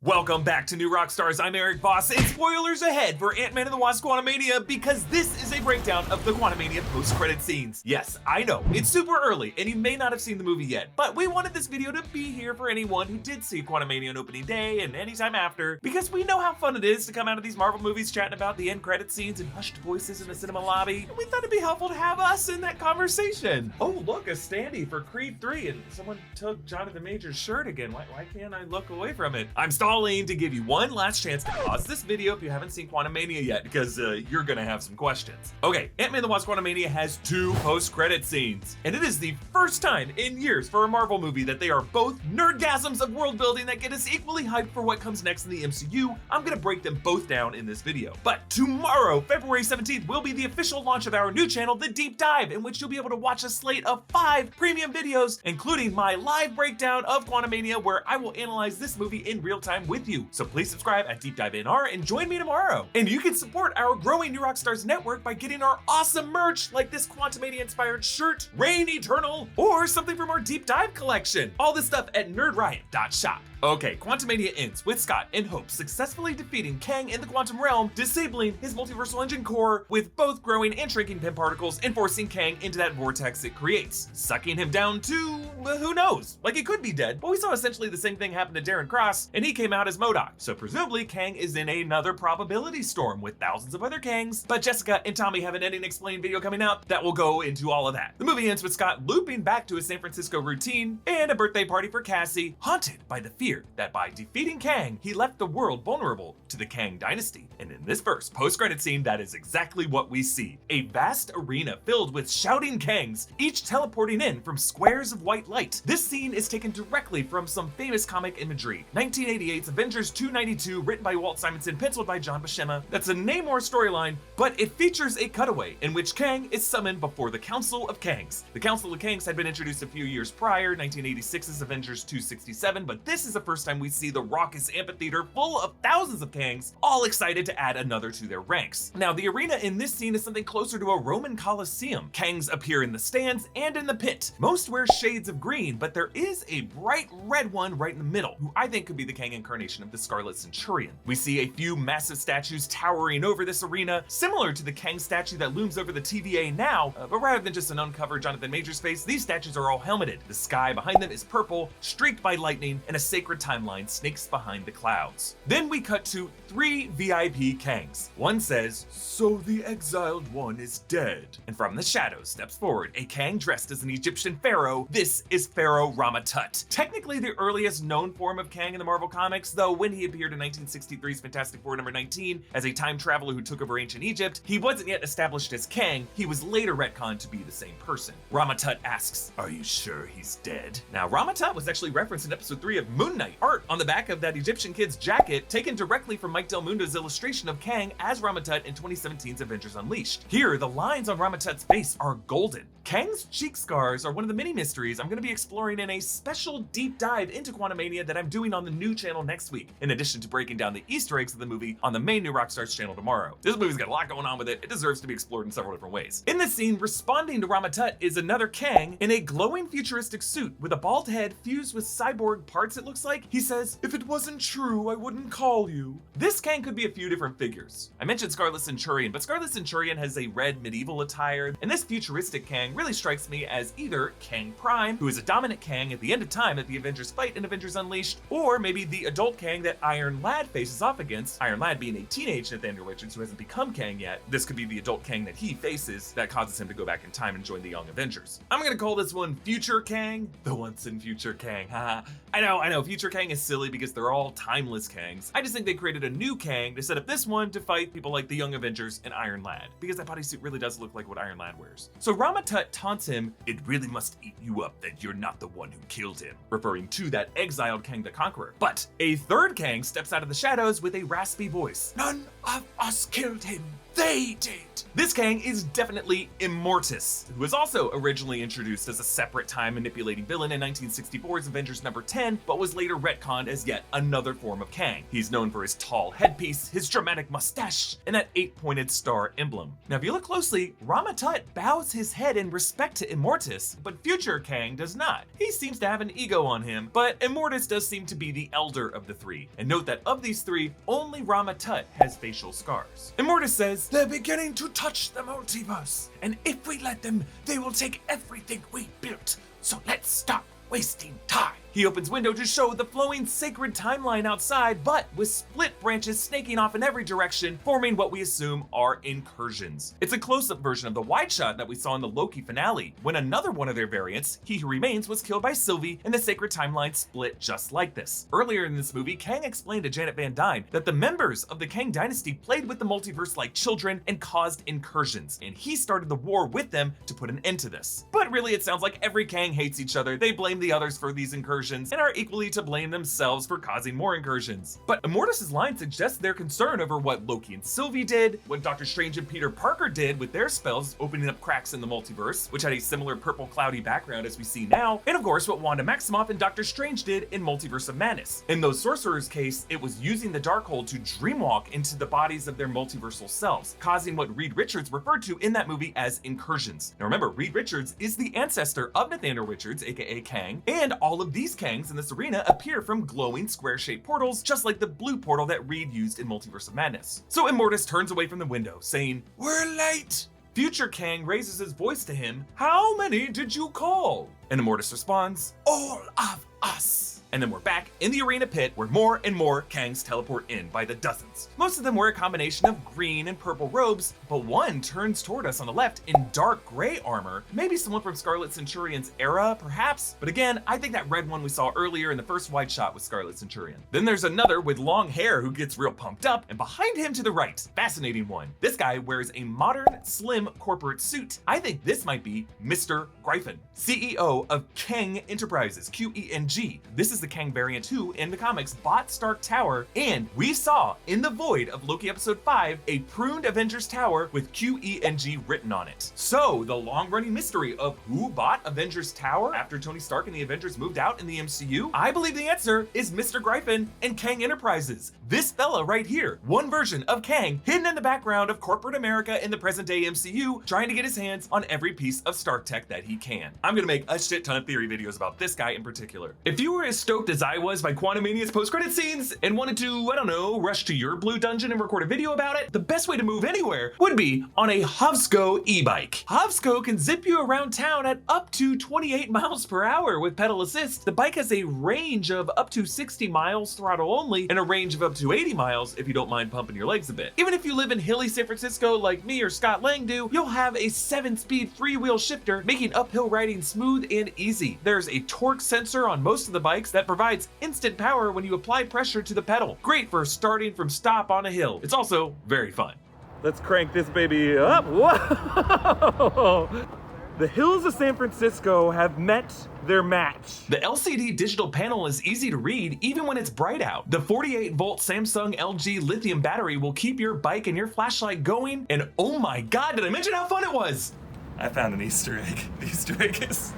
Welcome back to New Rockstars. I'm Erik Voss, and spoilers ahead for Ant-Man and the Wasp Quantumania because this is a breakdown of the Quantumania post-credit scenes. Yes, I know, it's super early and you may not have seen the movie yet, but we wanted this video to be here for anyone who did see Quantumania on opening day and anytime after, because we know how fun it is to come out of these Marvel movies chatting about the end credit scenes and hushed voices in the cinema lobby, and we thought it'd be helpful to have us in that conversation. Oh look, a standee for Creed 3, and someone took Jonathan Major's shirt again. Why can't I look away from it? I'm stalling to give you one last chance to pause this video if you haven't seen Quantumania yet, because you're gonna have some questions. Okay, Ant-Man and the Wasp Quantumania has two post-credit scenes, and it is the first time in years for a Marvel movie that they are both nerdgasms of world building that get us equally hyped for what comes next in the MCU. I'm gonna break them both down in this video. But tomorrow, February 17th, will be the official launch of our new channel, The Deep Dive, in which you'll be able to watch a slate of 5 premium videos, including my live breakdown of Quantumania, where I will analyze this movie in real time with you. So please subscribe at Deep Dive NR and join me tomorrow. And you can support our growing New Rockstars network by getting our awesome merch like this Quantumania inspired shirt, Reign Eternal, or something from our Deep Dive collection. All this stuff at nerdriot.shop. Okay, Quantumania ends with Scott and Hope successfully defeating Kang in the quantum realm, disabling his multiversal engine core with both growing and shrinking pin particles and forcing Kang into that vortex it creates, sucking him down to, who knows, like he could be dead, but we saw essentially the same thing happen to Darren Cross and he came out as MODOK, so presumably Kang is in another probability storm with thousands of other Kangs, but Jessica and Tommy have an ending explained video coming out that will go into all of that. The movie ends with Scott looping back to his San Francisco routine and a birthday party for Cassie, haunted by the fear that by defeating Kang, he left the world vulnerable to the Kang Dynasty. And in this first post-credit scene, that is exactly what we see. A vast arena filled with shouting Kangs, each teleporting in from squares of white light. This scene is taken directly from some famous comic imagery. 1988's Avengers 292, written by Walt Simonson, penciled by John Buscema. That's a Namor storyline, but it features a cutaway in which Kang is summoned before the Council of Kangs. The Council of Kangs had been introduced a few years prior, 1986's Avengers 267, but this is the first time we see the raucous amphitheater full of thousands of Kangs, all excited to add another to their ranks. Now, the arena in this scene is something closer to a Roman Colosseum. Kangs appear in the stands and in the pit. Most wear shades of green, but there is a bright red one right in the middle, who I think could be the Kang incarnation of the Scarlet Centurion. We see a few massive statues towering over this arena, similar to the Kang statue that looms over the TVA now, but rather than just an uncovered Jonathan Majors face, these statues are all helmeted. The sky behind them is purple, streaked by lightning, and a sacred timeline snakes behind the clouds. Then we cut to 3 VIP Kangs. One says, "So the exiled one is dead." And from the shadows steps forward a Kang dressed as an Egyptian pharaoh. This is Pharaoh Rama Tut. Technically the earliest known form of Kang in the Marvel Comics, though when he appeared in 1963's Fantastic Four number 19 as a time traveler who took over ancient Egypt, he wasn't yet established as Kang. He was later retconned to be the same person. Rama Tut asks, "Are you sure he's dead?" Now, Rama Tut was actually referenced in episode 3 of Moon Knight, art on the back of that Egyptian kid's jacket, taken directly from Mike Del Mundo's illustration of Kang as Rama Tut in 2017's Avengers Unleashed. Here, the lines on Rama Tut's face are golden. Kang's cheek scars are one of the many mysteries I'm going to be exploring in a special deep dive into Quantumania that I'm doing on the new channel next week, in addition to breaking down the Easter eggs of the movie on the main New Rockstars channel tomorrow. This movie's got a lot going on with it. It deserves to be explored in several different ways. In this scene, responding to Rama Tut is another Kang in a glowing futuristic suit with a bald head fused with cyborg parts, it looks like. He says, "If it wasn't true, I wouldn't call you." This Kang could be a few different figures. I mentioned Scarlet Centurion, but Scarlet Centurion has a red medieval attire, and this futuristic Kang really strikes me as either Kang Prime, who is a dominant Kang at the end of time that the Avengers fight in Avengers Unleashed, or maybe the adult Kang that Iron Lad faces off against, Iron Lad being a teenage Nathaniel Richards who hasn't become Kang yet. This could be the adult Kang that he faces that causes him to go back in time and join the Young Avengers. I'm gonna call this one Future Kang, the once and future Kang. Haha. I know, Future Kang is silly because they're all timeless Kangs. I just think they created a new Kang to set up this one to fight people like the Young Avengers and Iron Lad, because that bodysuit really does look like what Iron Lad wears. So Rama Tut taunts him, "It really must eat you up that you're not the one who killed him," referring to that exiled Kang the Conqueror. But a third Kang steps out of the shadows with a raspy voice. "None of us killed him. They did." This Kang is definitely Immortus, who was also originally introduced as a separate time manipulating villain in 1964's Avengers number 10, but was later later retconned as yet another form of Kang. He's known for his tall headpiece, his dramatic mustache, and that 8-pointed star emblem. Now if you look closely, Rama Tut bows his head in respect to Immortus, but future Kang does not. He seems to have an ego on him, but Immortus does seem to be the elder of the three. And note that of these three, only Rama Tut has facial scars. Immortus says, "They're beginning to touch the multiverse, and if we let them, they will take everything we built. So let's stop wasting time." He opens window to show the flowing sacred timeline outside, but with split branches snaking off in every direction, forming what we assume are incursions. It's a close-up version of the wide shot that we saw in the Loki finale, when another one of their variants, He Who Remains, was killed by Sylvie and the sacred timeline split just like this. Earlier in this movie, Kang explained to Janet Van Dyne that the members of the Kang Dynasty played with the multiverse like children and caused incursions, and he started the war with them to put an end to this. But really, it sounds like every Kang hates each other. They blame the others for these incursions and are equally to blame themselves for causing more incursions. But Immortus' line suggests their concern over what Loki and Sylvie did, what Doctor Strange and Peter Parker did with their spells opening up cracks in the multiverse, which had a similar purple cloudy background as we see now, and of course what Wanda Maximoff and Doctor Strange did in Multiverse of Madness. In those sorcerers' case, it was using the Darkhold to dreamwalk into the bodies of their multiversal selves, causing what Reed Richards referred to in that movie as incursions. Now remember, Reed Richards is the ancestor of Nathaniel Richards, aka Kang, and all of these Kangs in this arena appear from glowing square-shaped portals, just like the blue portal that Reed used in Multiverse of Madness. So Immortus turns away from the window, saying, "We're late." Future Kang raises his voice to him, "How many did you call?" And Immortus responds, "All of us." And then we're back in the arena pit where more and more Kangs teleport in by the dozens. Most of them wear a combination of green and purple robes, but one turns toward us on the left in dark gray armor, maybe someone from Scarlet Centurion's era, perhaps? But again, I think that red one we saw earlier in the first wide shot was Scarlet Centurion. Then there's another with long hair who gets real pumped up, and behind him to the right, fascinating one. This guy wears a modern, slim corporate suit. I think this might be Mr. Gryphon, CEO of Kang Enterprises, Qeng. This is the Kang variant who, in the comics, bought Stark Tower, and we saw in the void of Loki episode 5 a pruned Avengers Tower with Qeng written on it. So the long-running mystery of who bought Avengers Tower after Tony Stark and the Avengers moved out in the MCU, I believe the answer is Mr. Gryphon and Kang Enterprises. This fella right here, one version of Kang hidden in the background of corporate America in the present-day MCU, trying to get his hands on every piece of Stark tech that he can. I'm gonna make a shit ton of theory videos about this guy in particular. If you were as stoked as I was by Quantumania's post-credit scenes and wanted to, I don't know, rush to your blue dungeon and record a video about it, the best way to move anywhere would be on a Hovsko e-bike. Hovsko can zip you around town at up to 28 miles per hour with pedal assist. The bike has a range of up to 60 miles throttle only and a range of up to 80 miles if you don't mind pumping your legs a bit. Even if you live in hilly San Francisco like me or Scott Lang do, you'll have a 7-speed freewheel shifter, making uphill riding smooth and easy. There's a torque sensor on most of the bikes that provides instant power when you apply pressure to the pedal. Great for starting from stop on a hill. It's also very fun. Let's crank this baby up. Whoa! The hills of San Francisco have met their match. The LCD digital panel is easy to read even when it's bright out. The 48-volt Samsung LG lithium battery will keep your bike and your flashlight going. And oh my God, did I mention how fun it was? I found an Easter egg. The Easter egg is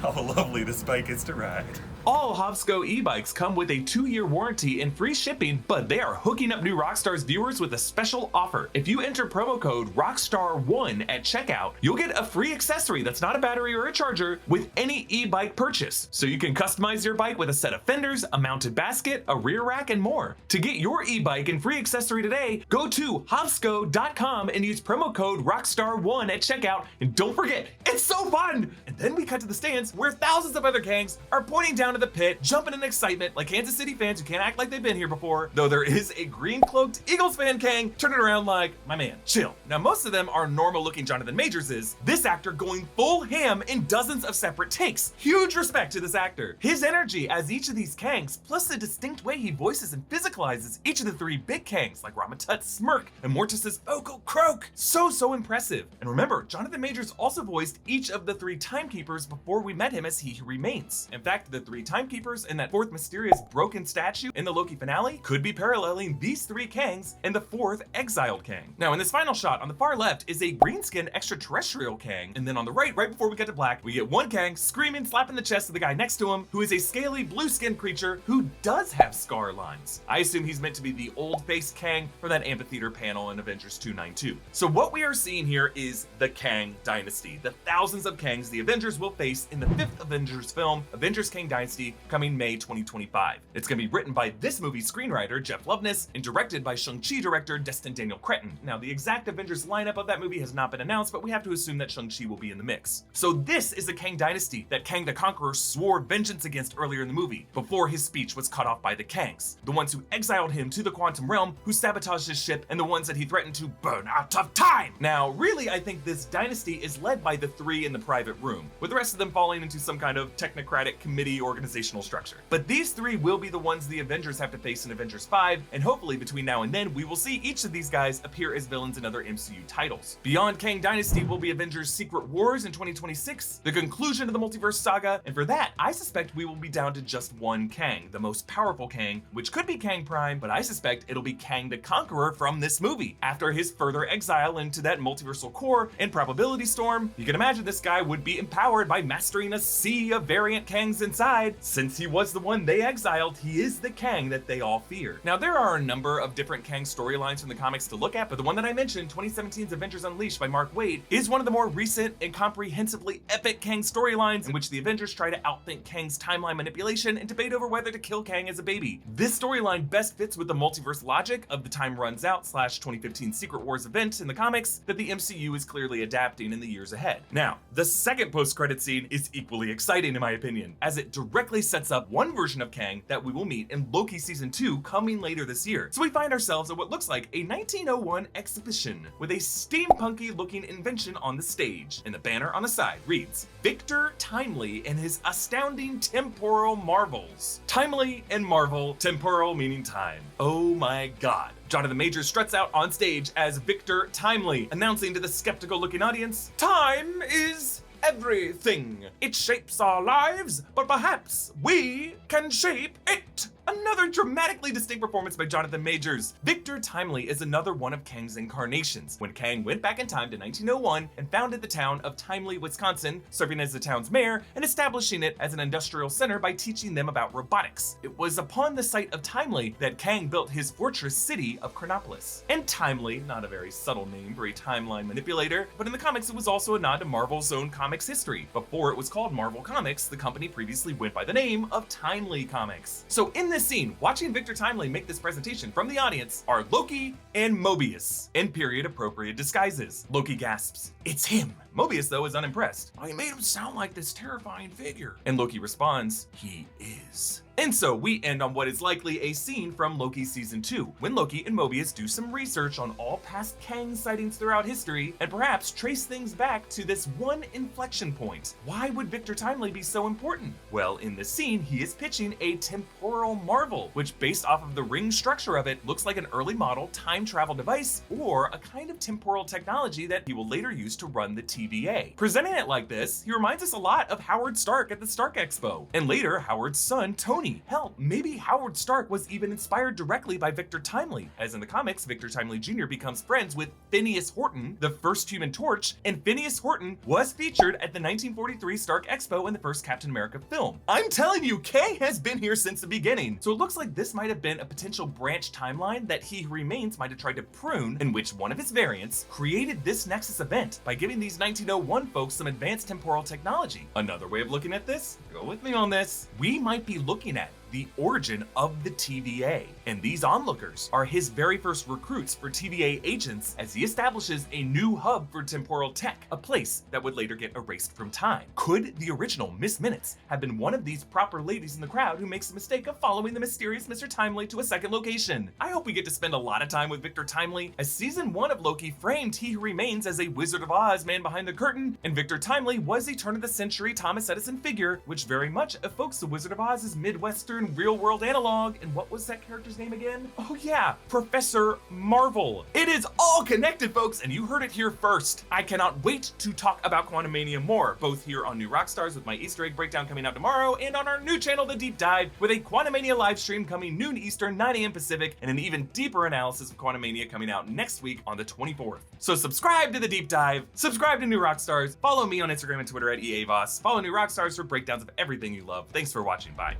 how lovely this bike is to ride. All Hovsko e-bikes come with a 2-year warranty and free shipping, but they are hooking up new Rockstars viewers with a special offer. If you enter promo code ROCKSTAR1 at checkout, you'll get a free accessory that's not a battery or a charger with any e-bike purchase. So you can customize your bike with a set of fenders, a mounted basket, a rear rack, and more. To get your e-bike and free accessory today, go to Hovsko.com and use promo code ROCKSTAR1 at checkout. And don't forget, it's so fun! And then we cut to the stands where thousands of other Kangs are pointing down to the pit, jumping in excitement like Kansas City fans who can't act like they've been here before, though there is a green-cloaked Eagles fan Kang turning around like, my man, chill. Now most of them are normal-looking Jonathan Majorses, this actor going full ham in dozens of separate takes. Huge respect to this actor. His energy as each of these Kangs, plus the distinct way he voices and physicalizes each of the 3 big Kangs, like Rama Tut's smirk and Immortus' vocal croak, so impressive. And remember, Jonathan Majors also voiced each of the 3 timekeepers before we met him as He Who Remains. In fact, the 3 timekeepers and that fourth mysterious broken statue in the Loki finale could be paralleling these 3 Kangs and the 4th exiled Kang. Now in this final shot, on the far left is a green-skinned extraterrestrial Kang, and then on the right before we get to black, we get one Kang screaming, slapping the chest of the guy next to him, who is a scaly blue-skinned creature who does have scar lines. I assume he's meant to be the old-faced Kang from that amphitheater panel in Avengers 292. So what we are seeing here is the Kang Dynasty, the thousands of Kangs the Avengers will face in the 5th Avengers film, Avengers Kang Dynasty, coming May 2025. It's going to be written by this movie's screenwriter, Jeff Loveness, and directed by Shang-Chi director Destin Daniel Cretton. Now, the exact Avengers lineup of that movie has not been announced, but we have to assume that Shang-Chi will be in the mix. So this is the Kang Dynasty that Kang the Conqueror swore vengeance against earlier in the movie, before his speech was cut off by the Kangs, the ones who exiled him to the quantum realm, who sabotaged his ship, and the ones that he threatened to burn out of time. Now, really, I think this dynasty is led by the 3 in the private room, with the rest of them falling into some kind of technocratic committee organizational structure. But these 3 will be the ones the Avengers have to face in Avengers 5, and hopefully between now and then, we will see each of these guys appear as villains in other MCU titles. Beyond Kang Dynasty will be Avengers Secret Wars in 2026, the conclusion of the multiverse saga, and for that, I suspect we will be down to just one Kang, the most powerful Kang, which could be Kang Prime, but I suspect it'll be Kang the Conqueror from this movie. After his further exile into that multiversal core and probability storm, you can imagine this guy would be empowered by mastering a sea of variant Kangs inside. Since he was the one they exiled, he is the Kang that they all fear. Now, there are a number of different Kang storylines from the comics to look at, but the one that I mentioned, 2017's Avengers Unleashed by Mark Waid, is one of the more recent and comprehensively epic Kang storylines in which the Avengers try to outthink Kang's timeline manipulation and debate over whether to kill Kang as a baby. This storyline best fits with the multiverse logic of the time runs out / 2015 Secret Wars event in the comics that the MCU is clearly adapting in the years ahead. Now, the second post-credit scene is equally exciting in my opinion, as it directly sets up one version of Kang that we will meet in Loki Season 2 coming later this year. So we find ourselves at what looks like a 1901 exhibition with a steampunky looking invention on the stage, and the banner on the side reads, Victor Timely and his astounding temporal marvels. Timely and marvel, temporal meaning time. Oh my god. Jonathan Majors struts out on stage as Victor Timely, announcing to the skeptical looking audience, time is everything. It shapes our lives, but perhaps we can shape it. Another dramatically distinct performance by Jonathan Majors. Victor Timely is another one of Kang's incarnations, when Kang went back in time to 1901 and founded the town of Timely, Wisconsin, serving as the town's mayor and establishing it as an industrial center by teaching them about robotics. It was upon the site of Timely that Kang built his fortress city of Chronopolis. And Timely, not a very subtle name for a timeline manipulator, but in the comics it was also a nod to Marvel's own comics history. Before it was called Marvel Comics, the company previously went by the name of Timely Comics. So in this scene, watching Victor Timely make this presentation from the audience are Loki and Mobius in period appropriate disguises. Loki gasps, "It's him." Mobius, though, is unimpressed. "I made him sound like this terrifying figure." And Loki responds, "He is." And so we end on what is likely a scene from Loki Season 2, when Loki and Mobius do some research on all past Kang sightings throughout history, and perhaps trace things back to this one inflection point. Why would Victor Timely be so important? Well, in this scene, he is pitching a temporal marvel, which based off of the ring structure of it, looks like an early model time travel device, or a kind of temporal technology that he will later use to run the TVA. Presenting it like this, he reminds us a lot of Howard Stark at the Stark Expo, and later Howard's son, Tony. Hell, maybe Howard Stark was even inspired directly by Victor Timely, as in the comics, Victor Timely Jr. becomes friends with Phineas Horton, the first Human Torch, and Phineas Horton was featured at the 1943 Stark Expo in the first Captain America film. I'm telling you, Kang has been here since the beginning, so it looks like this might have been a potential branch timeline that He Who Remains might have tried to prune, in which one of his variants created this Nexus event by giving these 1901 folks some advanced temporal technology. Another way of looking at this, go with me on this, we might be looking at the origin of the TVA. And these onlookers are his very first recruits for TVA agents as he establishes a new hub for temporal tech, a place that would later get erased from time. Could the original Miss Minutes have been one of these proper ladies in the crowd who makes the mistake of following the mysterious Mr. Timely to a second location? I hope we get to spend a lot of time with Victor Timely, as Season 1 of Loki framed He Who Remains as a Wizard of Oz man behind the curtain, and Victor Timely was a turn-of-the-century Thomas Edison figure, which very much evokes the Wizard of Oz's Midwestern in Real World Analog, and what was that character's name again? Oh yeah, Professor Marvel. It is all connected, folks, and you heard it here first. I cannot wait to talk about Quantumania more, both here on New Rockstars with my Easter egg breakdown coming out tomorrow, and on our new channel, The Deep Dive, with a Quantumania live stream coming noon Eastern, 9 a.m. Pacific, and an even deeper analysis of Quantumania coming out next week on the 24th. So subscribe to The Deep Dive, subscribe to New Rockstars, follow me on Instagram and Twitter at EA Voss, follow New Rockstars for breakdowns of everything you love. Thanks for watching, bye.